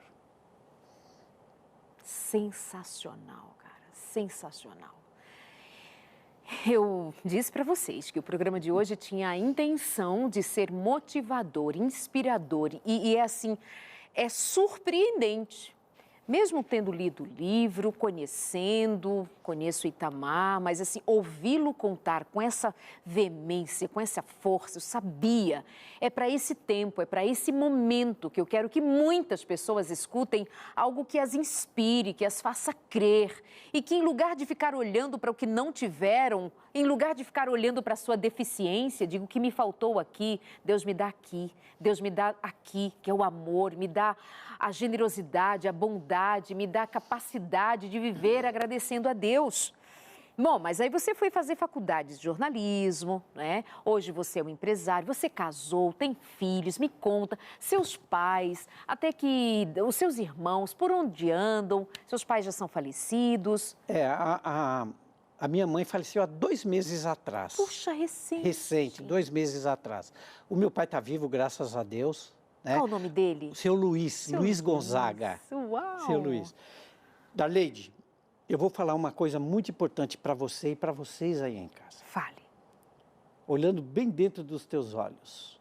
Sensacional, cara, sensacional. Eu disse para vocês que o programa de hoje tinha a intenção de ser motivador, inspirador e é assim, é surpreendente. Mesmo tendo lido o livro, conheço Itamar, mas assim, ouvi-lo contar com essa veemência, com essa força, eu sabia. É para esse tempo, é para esse momento que eu quero que muitas pessoas escutem algo que as inspire, que as faça crer. E que em lugar de ficar olhando para o que não tiveram, em lugar de ficar olhando para a sua deficiência, digo que me faltou aqui, Deus me dá aqui. Deus me dá aqui, que é o amor, me dá a generosidade, a bondade, me dá a capacidade de viver agradecendo a Deus. Bom, mas aí você foi fazer faculdades de jornalismo, né? Hoje você é um empresário, você casou, tem filhos, me conta, seus pais, até que os seus irmãos, por onde andam? Seus pais já são falecidos? A minha mãe faleceu há 2 meses atrás. Puxa, recente. Recente, 2 meses atrás. O meu pai está vivo, graças a Deus. Né? Qual o nome dele? Seu Luiz, Luiz Gonzaga. Uau! Seu Luiz. Darleide, eu vou falar uma coisa muito importante para você e para vocês aí em casa. Fale. Olhando bem dentro dos teus olhos.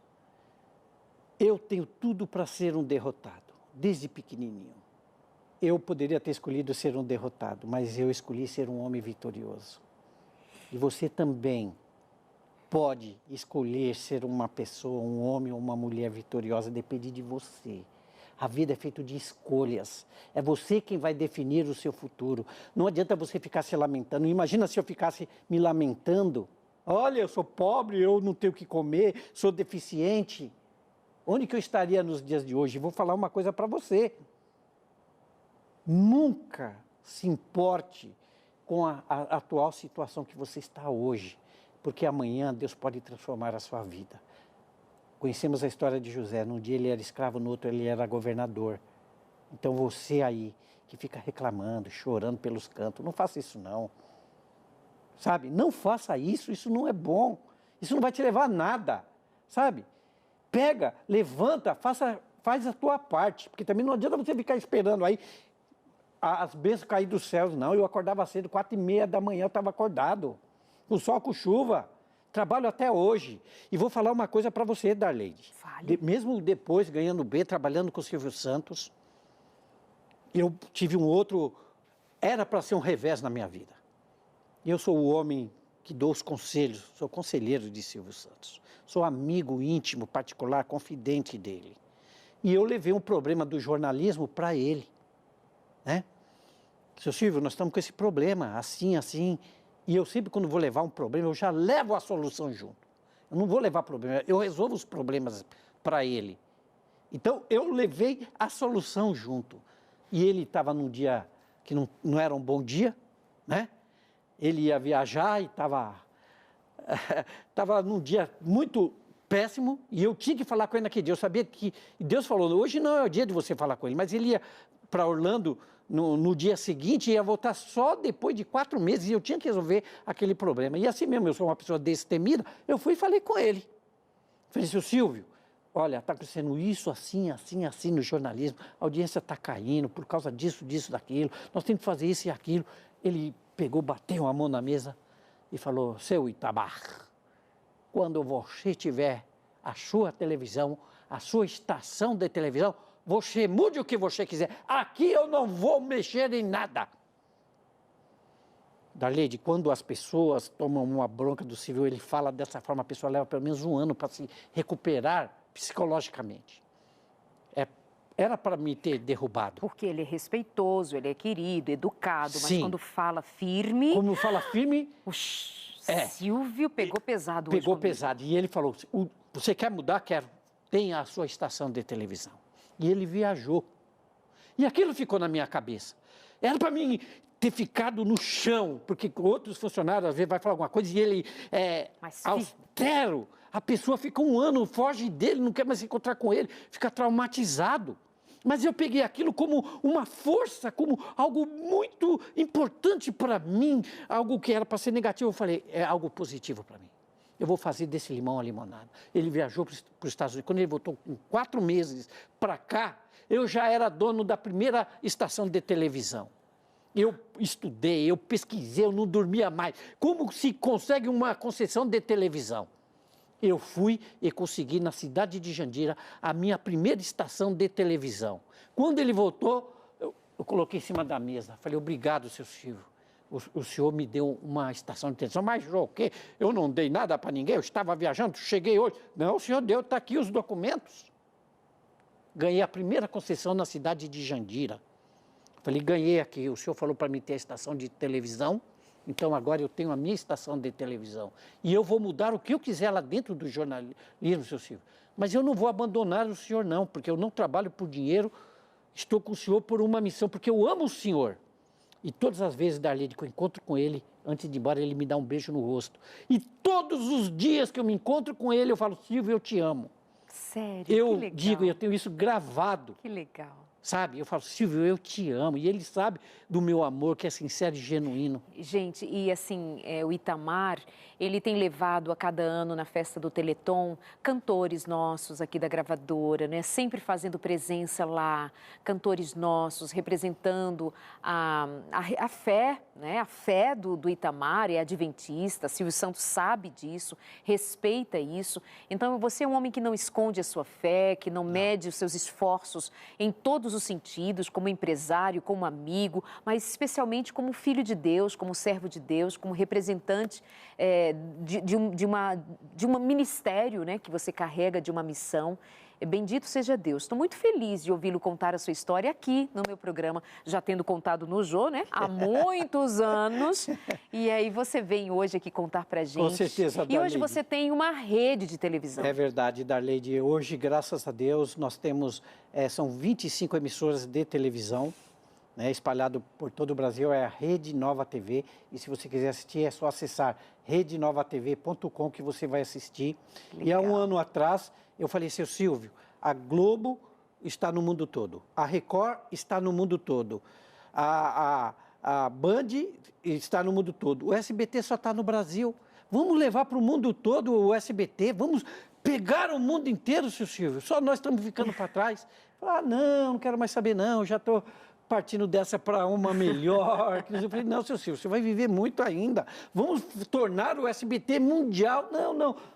Eu tenho tudo para ser um derrotado, desde pequenininho. Eu poderia ter escolhido ser um derrotado, mas eu escolhi ser um homem vitorioso. E você também pode escolher ser uma pessoa, um homem ou uma mulher vitoriosa, depende de você. A vida é feita de escolhas. É você quem vai definir o seu futuro. Não adianta você ficar se lamentando. Imagina se eu ficasse me lamentando. Olha, eu sou pobre, eu não tenho o que comer, sou deficiente. Onde que eu estaria nos dias de hoje? Vou falar uma coisa para você. Nunca se importe com a atual situação que você está hoje, porque amanhã Deus pode transformar a sua vida. Conhecemos a história de José. Num dia ele era escravo, no outro ele era governador. Então você aí, que fica reclamando, chorando pelos cantos, não faça isso não. Sabe? Não faça isso, isso não é bom. Isso não vai te levar a nada, sabe? Pega, levanta, faz a tua parte, porque também não adianta você ficar esperando aí as bênçãos cair dos céus, não. Eu acordava cedo, 4h30 da manhã eu estava acordado, com sol, com chuva. Trabalho até hoje. E vou falar uma coisa para você, Darleide. Mesmo depois, ganhando bem, trabalhando com o Silvio Santos, eu tive um outro... Era para ser um revés na minha vida. Eu sou o homem que dou os conselhos, sou conselheiro de Silvio Santos. Sou amigo íntimo, particular, confidente dele. E eu levei um problema do jornalismo para ele. Né? Seu Silvio, nós estamos com esse problema, assim, assim... E eu sempre, quando vou levar um problema, eu já levo a solução junto. Eu não vou levar problema, eu resolvo os problemas para ele. Então, eu levei a solução junto. E ele estava num dia que não era um bom dia, né? Ele ia viajar e estava num dia muito péssimo, e eu tinha que falar com ele naquele dia. Eu sabia que... E Deus falou, hoje não é o dia de você falar com ele, mas ele ia para Orlando... No dia seguinte, ia voltar só depois de 4 meses e eu tinha que resolver aquele problema. E assim mesmo, eu sou uma pessoa destemida, eu fui e falei com ele. Falei, seu Silvio, olha, está acontecendo isso, assim, assim, assim no jornalismo, a audiência está caindo por causa disso, disso, daquilo, nós temos que fazer isso e aquilo. Ele pegou, bateu a mão na mesa e falou, seu Itamar, quando você tiver a sua televisão, a sua estação de televisão, você mude o que você quiser. Aqui eu não vou mexer em nada. Darleide, quando as pessoas tomam uma bronca do Silvio, ele fala dessa forma, a pessoa leva pelo menos 1 ano para se recuperar psicologicamente. Era para me ter derrubado. Porque ele é respeitoso, ele é querido, educado, mas Sim. Quando fala firme... Como fala firme... Silvio pegou pesado hoje Pegou comigo. pesado. E ele falou, você quer mudar? Quero. Tenha a sua estação de televisão. E ele viajou. E aquilo ficou na minha cabeça. Era para mim ter ficado no chão, porque outros funcionários às vezes vai falar alguma coisa e ele é austero. A pessoa fica 1 ano, foge dele, não quer mais se encontrar com ele, fica traumatizado. Mas eu peguei aquilo como uma força, como algo muito importante para mim, algo que era para ser negativo. Eu falei, é algo positivo para mim. Eu vou fazer desse limão a limonada. Ele viajou para os Estados Unidos. Quando ele voltou com 4 meses para cá, eu já era dono da primeira estação de televisão. Eu estudei, eu pesquisei, eu não dormia mais. Como se consegue uma concessão de televisão? Eu fui e consegui na cidade de Jandira a minha primeira estação de televisão. Quando ele voltou, eu coloquei em cima da mesa. Falei, obrigado, seu Silvio. O senhor me deu uma estação de televisão, mas o quê? Eu não dei nada para ninguém, eu estava viajando, cheguei hoje. Não, o senhor deu, está aqui os documentos. Ganhei a primeira concessão na cidade de Jandira. Falei, ganhei aqui, o senhor falou para mim ter a estação de televisão, então agora eu tenho a minha estação de televisão. E eu vou mudar o que eu quiser lá dentro do jornalismo, seu Silvio. Mas eu não vou abandonar o senhor não, porque eu não trabalho por dinheiro, estou com o senhor por uma missão, porque eu amo o senhor. E todas as vezes, Darleide, que eu encontro com ele, antes de ir embora, ele me dá um beijo no rosto. E todos os dias que eu me encontro com ele, eu falo, Silvio, eu te amo. Sério, que Eu legal. digo, eu tenho isso gravado. Que legal. Sabe? Eu falo, Silvio, eu te amo. E ele sabe do meu amor, que é sincero e genuíno. Gente, e assim, o Itamar, ele tem levado a cada ano na festa do Teleton cantores nossos aqui da gravadora, né? Sempre fazendo presença lá, cantores nossos, representando a fé, né? A fé do Itamar, é adventista, Silvio Santos sabe disso, respeita isso. Então, você é um homem que não esconde a sua fé, que não mede os seus esforços em todos os sentidos, como empresário, como amigo, mas especialmente como filho de Deus, como servo de Deus, como representante de um ministério, né, que você carrega, de uma missão. Bendito seja Deus. Estou muito feliz de ouvi-lo contar a sua história aqui no meu programa, já tendo contado no Jô, né? Há muitos anos. E aí você vem hoje aqui contar pra gente. Com certeza, Darleide. E hoje você tem uma rede de televisão. É verdade, Darleide. Hoje, graças a Deus, nós temos, são 25 emissoras de televisão, né, espalhado por todo o Brasil, é a Rede Nova TV. E se você quiser assistir, é só acessar redenovatv.com que você vai assistir. Legal. E há um ano atrás, eu falei, seu Silvio, a Globo está no mundo todo, a Record está no mundo todo, a Band está no mundo todo, o SBT só está no Brasil. Vamos levar para o mundo todo o SBT, vamos pegar o mundo inteiro, seu Silvio, só nós estamos ficando para trás. Não quero mais saber não, já estou partindo dessa para uma melhor. Eu falei, não, seu Silvio, você vai viver muito ainda. Vamos tornar o SBT mundial.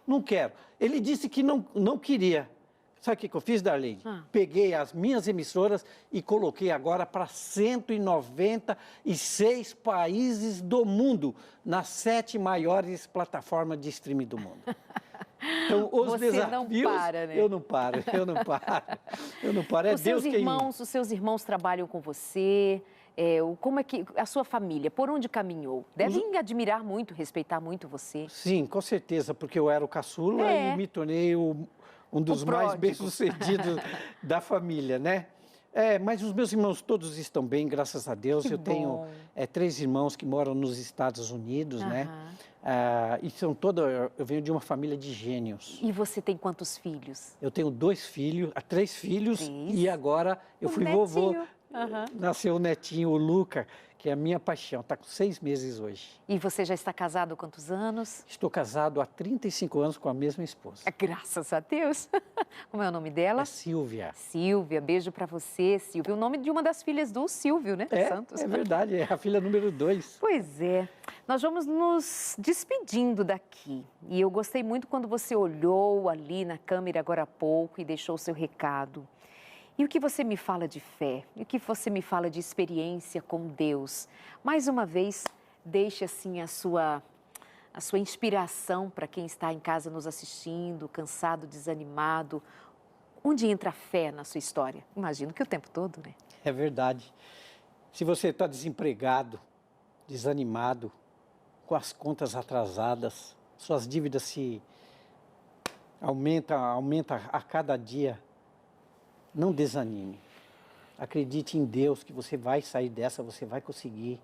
Não quero. Ele disse que não queria. Sabe o que eu fiz, Darlene? Peguei as minhas emissoras e coloquei agora para 196 países do mundo, nas 7 maiores plataformas de streaming do mundo. Então, os desafios, não para, né? Eu não paro. É Deus quem... Os seus irmãos trabalham com você? Como é que a sua família, por onde caminhou? Devem admirar muito, respeitar muito você. Sim, com certeza, porque eu era o caçula e me tornei um dos mais bem-sucedidos da família, né? Mas os meus irmãos todos estão bem, graças a Deus. Eu tenho 3 irmãos que moram nos Estados Unidos, né? E são todos, eu venho de uma família de gênios. E você tem quantos filhos? Eu tenho 3 filhos e agora eu fui vovô. Nasceu o netinho, o Luca, que é a minha paixão. Está com 6 meses hoje. E você já está casado há quantos anos? Estou casado há 35 anos com a mesma esposa. Graças a Deus. Como é o nome dela? É Silvia. Silvia, beijo para você, Silvia. O nome de uma das filhas do Silvio, né? Santos. É verdade, é a filha número 2. Pois é. Nós vamos nos despedindo daqui. E eu gostei muito quando você olhou ali na câmera agora há pouco e deixou o seu recado. E o que você me fala de fé? E o que você me fala de experiência com Deus? Mais uma vez, deixe assim a sua inspiração para quem está em casa nos assistindo, cansado, desanimado. Onde entra a fé na sua história? Imagino que o tempo todo, né? É verdade. Se você está desempregado, desanimado, com as contas atrasadas, suas dívidas se aumenta a cada dia, não desanime. Acredite em Deus que você vai sair dessa, você vai conseguir,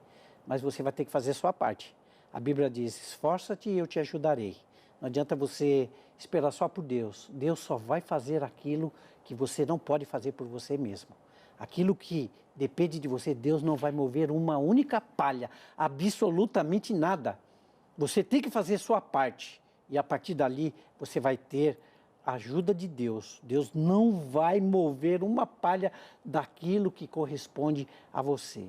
mas você vai ter que fazer a sua parte. A Bíblia diz, esforça-te e eu te ajudarei. Não adianta você esperar só por Deus. Deus só vai fazer aquilo que você não pode fazer por você mesmo. Aquilo que depende de você, Deus não vai mover uma única palha, absolutamente nada. Você tem que fazer a sua parte e a partir dali você vai ter a ajuda de Deus. Deus não vai mover uma palha daquilo que corresponde a você.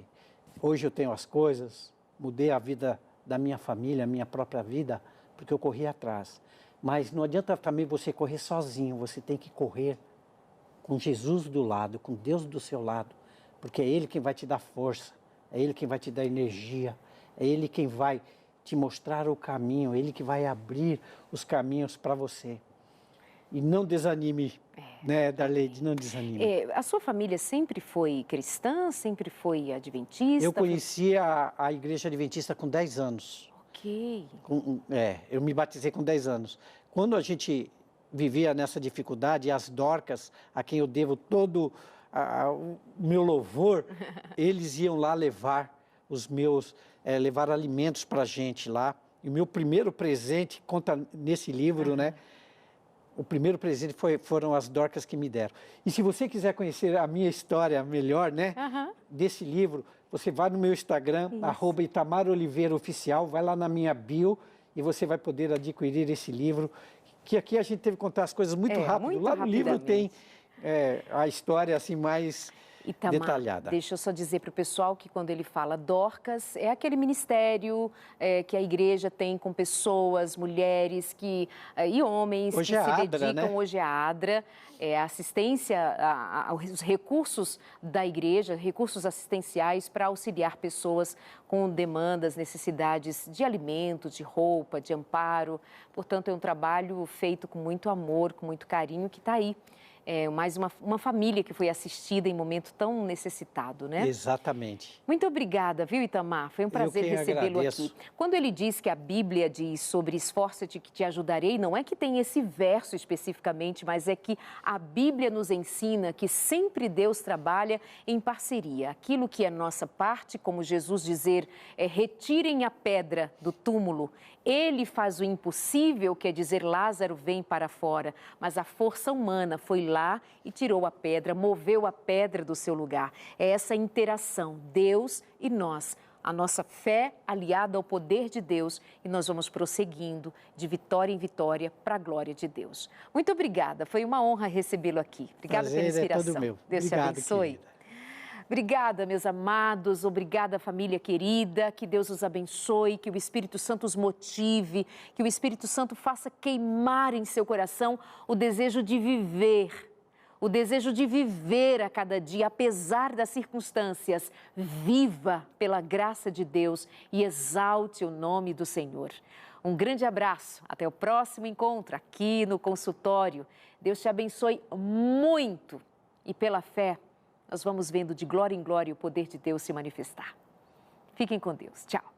Hoje eu tenho as coisas, mudei a vida da minha família, a minha própria vida, porque eu corri atrás. Mas não adianta também você correr sozinho, você tem que correr com Jesus do lado, com Deus do seu lado, porque é Ele quem vai te dar força, é Ele quem vai te dar energia, é Ele quem vai te mostrar o caminho, é Ele que vai abrir os caminhos para você. E não desanime, né, Darlene, não desanime. A sua família sempre foi cristã, sempre foi adventista? Eu conheci a igreja adventista com 10 anos. Ok. Eu me batizei com 10 anos. Quando a gente vivia nessa dificuldade, as Dorcas, a quem eu devo todo o meu louvor, eles iam lá levar levar alimentos para a gente lá. E o meu primeiro presente, conta nesse livro, né? O primeiro presente foram as Dorcas que me deram. E se você quiser conhecer a minha história melhor, né? Desse livro, você vai no meu Instagram, @ItamarOliveiraOficial, vai lá na minha bio e você vai poder adquirir esse livro. Que aqui a gente teve que contar as coisas muito rápido. Muito lá no livro tem a história assim mais Itamar, detalhada. Deixa eu só dizer para o pessoal que quando ele fala Dorcas, é aquele ministério que a igreja tem com pessoas, mulheres e homens hoje que é se ADRA, dedicam, né? Hoje é a ADRA, a assistência, aos recursos da igreja, recursos assistenciais para auxiliar pessoas com demandas, necessidades de alimento, de roupa, de amparo. Portanto, é um trabalho feito com muito amor, com muito carinho, que está aí. mais uma família que foi assistida em momento tão necessitado, né? Exatamente. Muito obrigada, viu, Itamar? Foi um prazer recebê-lo aqui. Quando ele diz que a Bíblia diz sobre esforça-te que te ajudarei, não é que tem esse verso especificamente, mas é que a Bíblia nos ensina que sempre Deus trabalha em parceria. Aquilo que é nossa parte, como Jesus dizer, retirem a pedra do túmulo. Ele faz o impossível, quer dizer, Lázaro vem para fora, mas a força humana foi lá e tirou a pedra, moveu a pedra do seu lugar. É essa interação, Deus e nós, a nossa fé aliada ao poder de Deus, e nós vamos prosseguindo de vitória em vitória para a glória de Deus. Muito obrigada, foi uma honra recebê-lo aqui. Obrigada pela inspiração. É todo meu. Deus te abençoe. Querida. Obrigada, meus amados, obrigada, família querida, que Deus os abençoe, que o Espírito Santo os motive, que o Espírito Santo faça queimar em seu coração o desejo de viver a cada dia, apesar das circunstâncias. Viva pela graça de Deus e exalte o nome do Senhor. Um grande abraço, até o próximo encontro aqui no consultório. Deus te abençoe muito e pela fé, nós vamos vendo de glória em glória o poder de Deus se manifestar. Fiquem com Deus. Tchau.